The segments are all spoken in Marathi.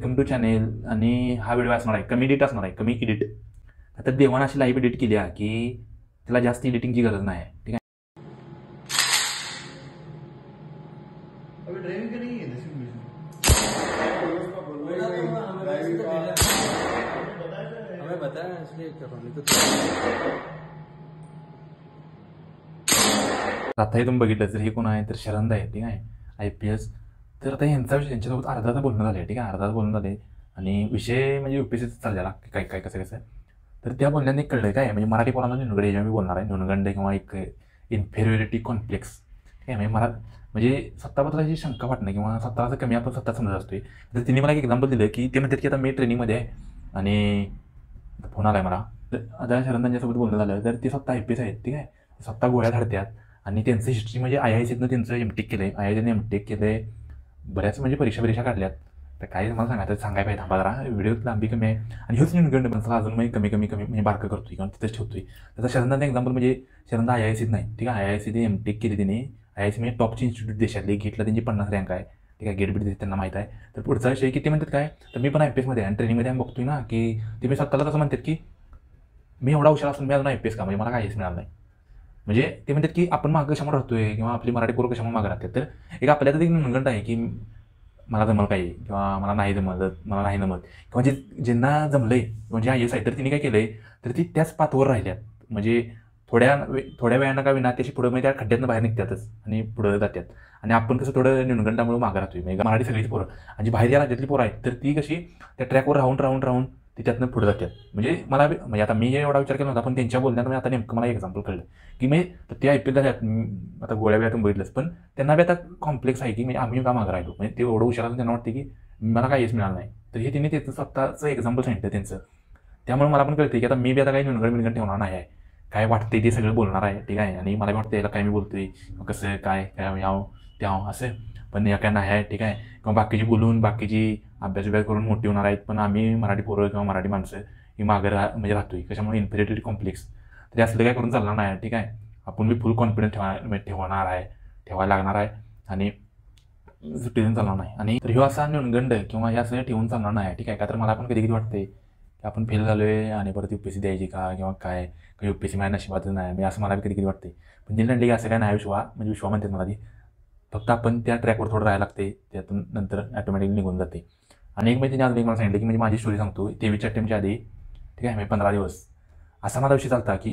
Welcome to channel. आणि हा व्हिडिओ असणार आहे कमी एडिट असणार आहे, कमी एडिट. आता देवानं अशी लाईव्ह एडिट केली आहे की त्याला जास्त एडिटिंगची गरज नाही, ठीक आहे. आता तुम्ही बघितलं तर हे कोण आहे तर शरद आहे, ठीक आहे, IPS. तर आता यांच्यासोबत अर्धा बोलणं झालं, ठीक आहे, अर्धा बोलणं झाले. आणि विषय म्हणजे UPSC चाललेला काय काय कसं कसं. तर त्या बोलण्याने कळलं काय म्हणजे मराठी पोरांना न्यूनगंड याच्यावर मी बोलणार आहे. न्यूनगंड किंवा एक इन्फेरियोरिटी कॉम्प्लेक्स, ठीक आहे. म्हणजे मला म्हणजे स्वतःबद्दल शंका वाटणं किंवा स्वतःचं कमी आपण स्वतः समजत असतोय. तर तिने मला एक एक्झाम्पल दिलं की ते म्हणतात की आता मी ट्रेनिंगमध्ये आहे आणि फोन आला आहे मला. तर आता शरद यांच्यासोबत बोलणं झालं तर ते स्वतः IPS आहेत, ठीक आहे. स्वतः गोळ्या झाडतात आणि त्यांचं हिस्ट्री म्हणजे IIScनं त्यांचं MTech केलं आहे, IIScनं MTech केलं आहे. बऱ्याच म्हणजे परीक्षा काढल्यात. तर काय मला सांगायला पाहिजे, थांबा जरा, व्हिडिओ लांबी कमी आहे आणि हेच न्यूनगंड पण अजून म्हणजे कमी म्हणजे बारकं करतोय किंवा तिथंच ठेवतोय. त्याचा शरदांचं एक्झाम्पल म्हणजे शरद IISc नाही, ठीक आहे. IISc MTech केली त्यांनी. IISc म्हणजे टॉपची इन्स्टिट्यूट देशातली. गेटला त्यांची 50 रँक आहे, ठीक आहे. गेट बीट त्यांना माहीत आहे. तर पुढचा विषय की ते म्हणतात काय तर मी पण IPS मध्ये आणि ट्रेनिंगमध्ये आम्ही बघतोय ना की ते मी स्वतःला तसं म्हणतात की मी एवढा हुशार असून मी अजून IPS का, म्हणजे मला काहीच मिळालं नाही. म्हणजे ते म्हणतात की आपण मागं कशामुळे राहतोय किंवा आपली मराठी पोरं कशामुळे मागं राहतात. तर एक आपल्यात एक न्यूनगंड आहे की मला जमलं पाहिजे किंवा मला नाही जमत किंवा ज्यांना जमलंय म्हणजे IAS आहे तर तिने काय केलंय तर ती त्याच पाथवर राहिल्यात. म्हणजे थोड्या वेळानं का विना त्याची पुढं म्हणजे त्या खड्ड्यातनं बाहेर निघतातच आणि पुढं जातात. आणि आपण कसं थोडं न्यूनगंडामुळे मागं राहतोय. म्हणजे मराठी सगळीच पोरं आणि बाहेर या राज्यातली पोरं आहेत तर ती कशी त्या ट्रॅकवर राहून ती त्यातनं पुढे जातात. म्हणजे मला म्हणजे आता मी एवढा विचार केला नव्हता पण त्यांच्या बोलण्यात आता नेमकं मला एक्झाम्पल कळलं की मी ते IPS झाल्यात. आता गोळ्या वेळातून बघितलंच पण त्यांना बी आता कॉम्प्लेक्स आहे की म्हणजे आम्ही का मागं राहिलो. म्हणजे ते एवढं हुशार असून त्यांना वाटते की मला काहीच मिळालं नाही. तर हे त्यांनी त्याचं स्वतःचं एक्झाम्पल सांगितलं त्यांचं. त्यामुळे मला पण कळते की आता मी बी आता काही न्यूनगंड ठेवणार नाही आहे. काय वाटते ते सगळं बोलणार आहे, ठीक आहे. आणि मला वाटतं याला काय मी बोलतोय कसं काय याव त्याव असं पण या काय नाही आहे, ठीक आहे. किंवा बाकीची बोलून बाकीची अभ्यास करून मोठी होणार आहेत पण आम्ही मराठी पोरं किंवा मराठी माणसं ही मागं म्हणजे राहतोय कशामुळे इन्फेरियोरिटी कॉम्प्लेक्स. तर असलं काय करून चालणार नाही, ठीक आहे. आपण मी फुल कॉन्फिडन्स ठेवायला लागणार आहे आणि सुट्टी चालणार नाही. आणि तर ह्यो असा न्यूनगंड किंवा हे असं ठेवून चालणार नाही, ठीक आहे. का तर मला पण कधी वाटते की आपण फेल झालोय आणि परत UPSC द्यायची का किंवा काय UPSC माझ्या नशिबातच नाही मी असं मला कधी वाटते. पण जनरली असं काय नाही. विश्वा म्हणतात मला ती फक्त आपण त्या ट्रॅकवर थोडं राहायला लागते त्यातून नंतर ऑटोमॅटिकली निघून जाते. आणि एक म्हणजे आज मला सांगितलं की म्हणजे माझी स्टोरी सांगतो 23च्या अटेम्प्टच्या आधी, ठीक आहे. म्हणजे 15 दिवस असा माझा विषय चालता की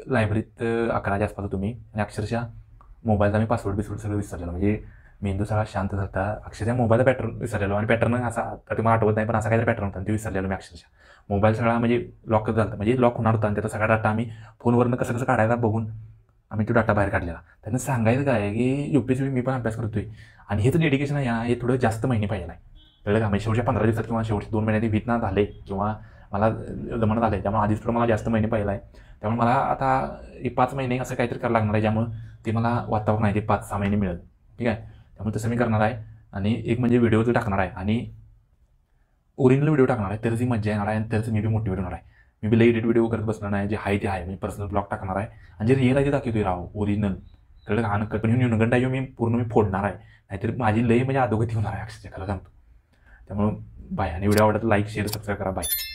लायब्ररीत 11च्या आसपास तुम्ही आणि अक्षरशः मोबाईलचा मी पासवर्ड सगळं विसरलेलो. म्हणजे मेंदू सगळा शांत झाला. अक्षरशः मोबाईलचा पॅटर्न विसरलेलो आणि पॅटर्न असा तुम्हाला आठवत नाही पण असा काहीतरी पॅटर्न होता ते विसरलेलो मी. अक्षरशः मोबाईल सगळा म्हणजे लॉक झाला, म्हणजे लॉक होणार होता आणि त्याचा सगळा डाटा आम्ही फोनवरनं कसं काढायला बघून आम्ही तो डाटा बाहेर काढलेला. त्यांना सांगायचं काय की UPSC मी पण अभ्यास करतोय आणि हे तर डेडिकेशन आहे हे थोडं जास्त महिने पाहिजे नाही कळलं का. म्हणजे शेवटच्या 15 दिवसात किंवा शेवटच्या 2 महिन्यात भीत ना झाले किंवा मला जमणं झालं त्यामुळे आधीच थोडं मला जास्त महिने पाहिजे आहे. त्यामुळे मला आता 5 महिने असं काहीतरी करायला लागणार आहे ज्यामुळे ते मला वातावरण आहे ते 5-6 महिने मिळेल, ठीक आहे. त्यामुळे तसं मी करणार आहे. आणि एक म्हणजे व्हिडिओ जो टाकणार आहे आणि ओरिजिनल व्हिडिओ टाकणार आहे तरच ही मजा येणार आहे आणि तरच मी बी मोटिवेट होणार आहे. मी बी एडिट व्हिडिओ करत बसणार नाही. जे आहे ते आहे म्हणजे पर्सनल ब्लॉग टाकणार आहे आणि जे रिअल आहे ते दाखवतोय राव ओरिजिनल कळलं का. आणि पण न्यूनगंड आहे मी पूर्ण फोडणार आहे नाहीतर माझी लई म्हणजे अधोगती होणार आहे अक्षरशः खरं सांगतो. त्यामुळे बाय. आणि व्हिडिओ आवडत लाईक शेअर सबस्क्राईब करा. बाय.